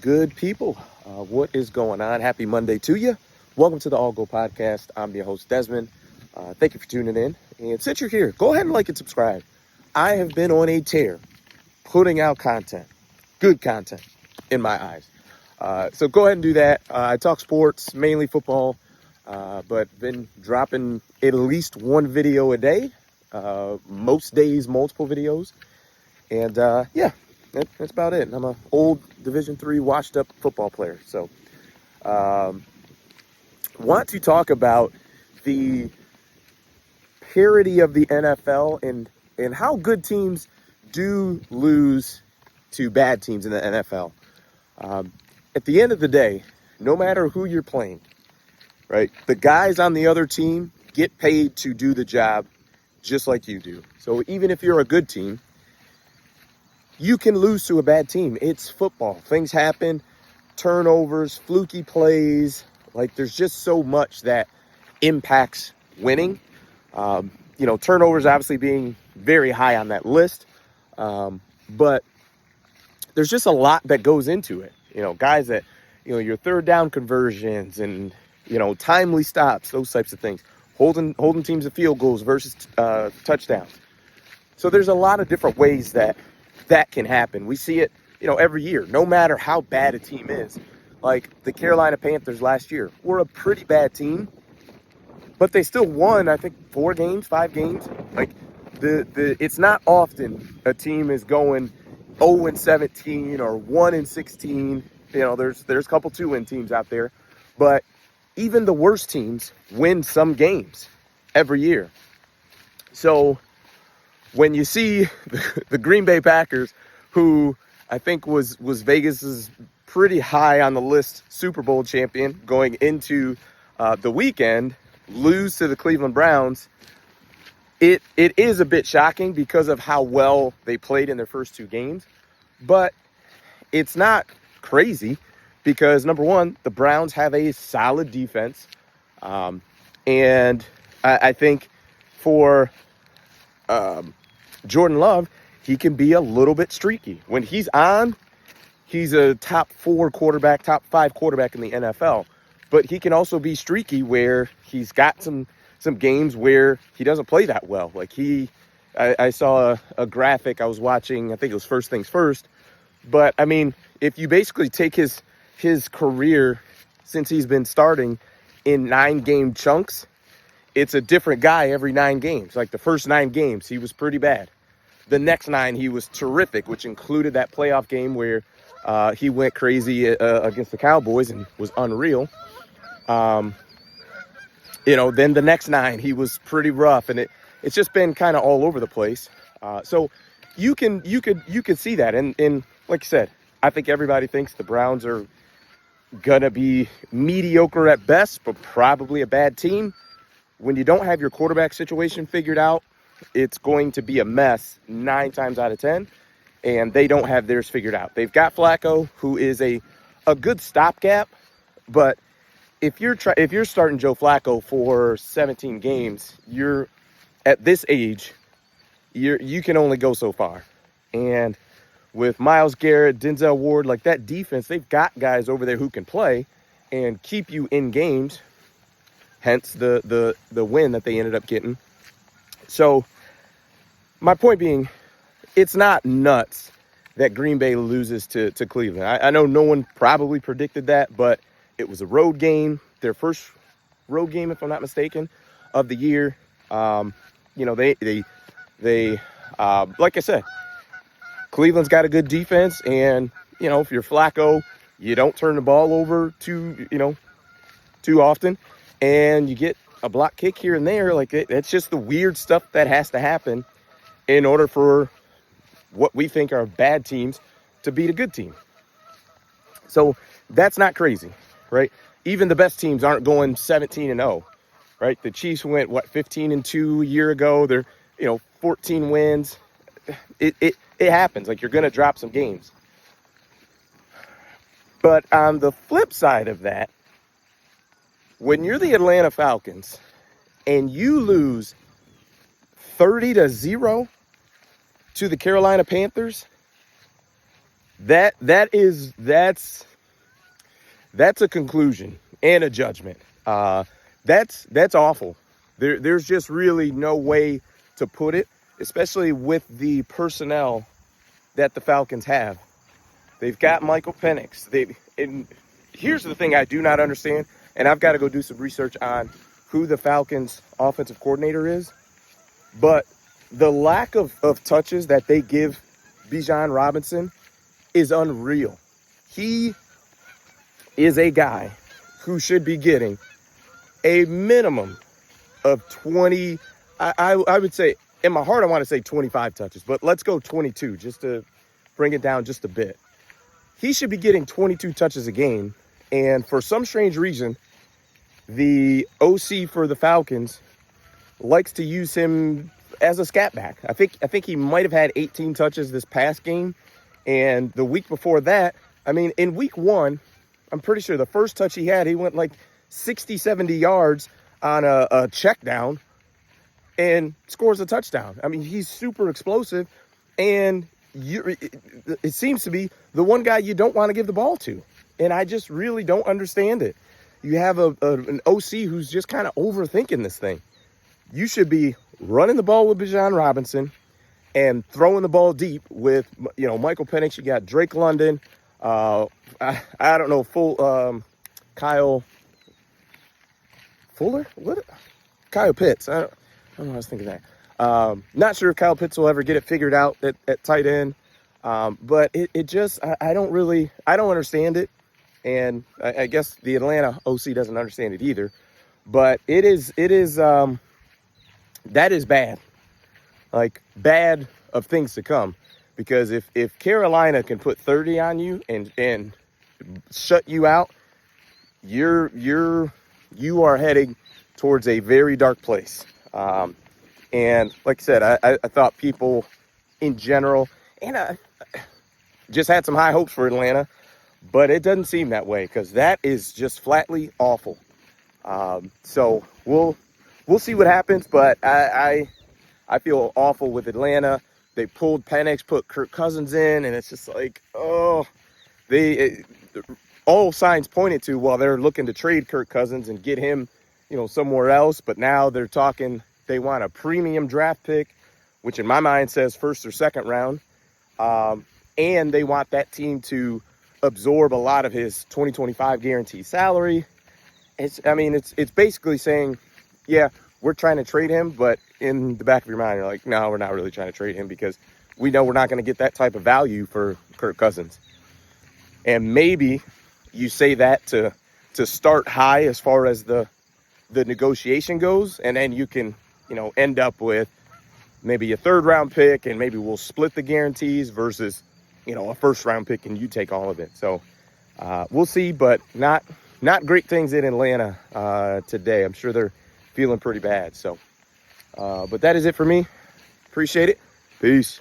good people? What is going on? Happy Monday to you. Welcome to the All Go Podcast. I'm your host, Desmond. Thank you for tuning in. And since you're here, go ahead and like and subscribe. I have been on a tear putting out content, good content in my eyes. So go ahead and do that. I talk sports, mainly football, but been dropping at least one video a day, most days, multiple videos. And that's about it. I'm an old Division III washed up football player. So want to talk about the parity of the NFL and how good teams do lose to bad teams in the NFL. At the end of the day, no matter who you're playing, right, the guys on the other team get paid to do the job just like you do. So even if you're a good team, you can lose to a bad team. It's football. Things happen, turnovers, fluky plays. Like, there's just so much that impacts winning. Turnovers obviously being very high on that list. But there's just a lot that goes into it. Guys that, your third down conversions and, timely stops, those types of things. Holding teams to field goals versus touchdowns. So there's a lot of different ways that can happen. We see it, every year, no matter how bad a team is. Like the Carolina Panthers last year were a pretty bad team, but they still won, I think, 5 games. Like it's not often a team is going 0-17 or 1-16. There's a couple 2-win teams out there, but even the worst teams win some games every year. So when you see the Green Bay Packers, who I think was Vegas's pretty high on the list Super Bowl champion going into the weekend, lose to the Cleveland Browns, it is a bit shocking because of how well they played in their first 2 games. But it's not crazy because, number one, the Browns have a solid defense. And I think for Jordan Love, he can be a little bit streaky. When he's on, he's a top 5 quarterback in the NFL. But he can also be streaky where he's got some games where he doesn't play that well. Like I saw a graphic I was watching, I think it was First Things First. But, I mean, if you basically take his career since he's been starting in 9-game chunks, it's a different guy every 9 games. Like the first 9 games, he was pretty bad. The next 9, he was terrific, which included that playoff game where he went crazy against the Cowboys and was unreal. Then the next 9, he was pretty rough, and it's just been kind of all over the place. So you could see that, and like I said, I think everybody thinks the Browns are gonna be mediocre at best, but probably a bad team. When you don't have your quarterback situation figured out, it's going to be a mess 9 times out of 10, and they don't have theirs figured out. They've got Flacco, who is a good stopgap, but if you're starting Joe Flacco for 17 games, you're at this age, you can only go so far. And with Myles Garrett, Denzel Ward, like that defense, they've got guys over there who can play and keep you in games. Hence the win that they ended up getting. So my point being, it's not nuts that Green Bay loses to Cleveland. I know no one probably predicted that, but it was a road game, their first road game, if I'm not mistaken, of the year. They like I said, Cleveland's got a good defense, and if you're Flacco, you don't turn the ball over too often, and you get a block kick here and there. Like it's just the weird stuff that has to happen in order for what we think are bad teams to beat a good team. So that's not crazy, right? Even the best teams aren't going 17-0, right? The Chiefs went 15-2 a year ago. They're 14 wins. It happens. Like, you're going to drop some games. But on the flip side of that, when you're the Atlanta Falcons and you lose 30-0 to the Carolina Panthers, that's that's a conclusion and a judgment. That's awful. There's just really no way to put it, especially with the personnel that the Falcons have. They've got Michael Penix. And here's the thing I do not understand, and I've got to go do some research on who the Falcons offensive coordinator is, but the lack of touches that they give Bijan Robinson is unreal. He is a guy who should be getting a minimum of 20, I would say, in my heart I want to say 25 touches, but let's go 22 just to bring it down just a bit. He should be getting 22 touches a game, and for some strange reason, the OC for the Falcons likes to use him as a scat back. I think he might have had 18 touches this past game, and the week before that, I mean, in week 1, I'm pretty sure the first touch he had, he went like 60, 70 yards on a check down and scores a touchdown. I mean, he's super explosive, and it seems to be the one guy you don't want to give the ball to. And I just really don't understand it. You have an OC who's just kind of overthinking this thing. You should be running the ball with Bijan Robinson and throwing the ball deep with, Michael Penix. You got Drake London. I don't know, Kyle Fuller? What? Kyle Pitts. I don't know what I was thinking that. Not sure if Kyle Pitts will ever get it figured out at tight end. But it just, I don't understand it. And I guess the Atlanta OC doesn't understand it either. But it is that is bad. Like, bad of things to come. Because if Carolina can put 30 on you and shut you out, you are heading towards a very dark place. And like I said, I thought people in general, and I just had some high hopes for Atlanta, but it doesn't seem that way because that is just flatly awful. So we'll see what happens, but I feel awful with Atlanta. They pulled Penix, put Kirk Cousins in, and it's just like, all signs pointed to, well, they're looking to trade Kirk Cousins and get him, somewhere else. But now they're talking, they want a premium draft pick, which in my mind says first or second round. And they want that team to absorb a lot of his 2025 guaranteed salary. It's basically saying, yeah, we're trying to trade him, but in the back of your mind, you're like, no, we're not really trying to trade him because we know we're not going to get that type of value for Kirk Cousins. And maybe you say that to start high as far as the negotiation goes, and then you can, end up with maybe a third round pick, and maybe we'll split the guarantees versus, a first round pick and you take all of it. So we'll see, but not great things in Atlanta today. I'm sure they're feeling pretty bad. So, but that is it for me. Appreciate it. Peace.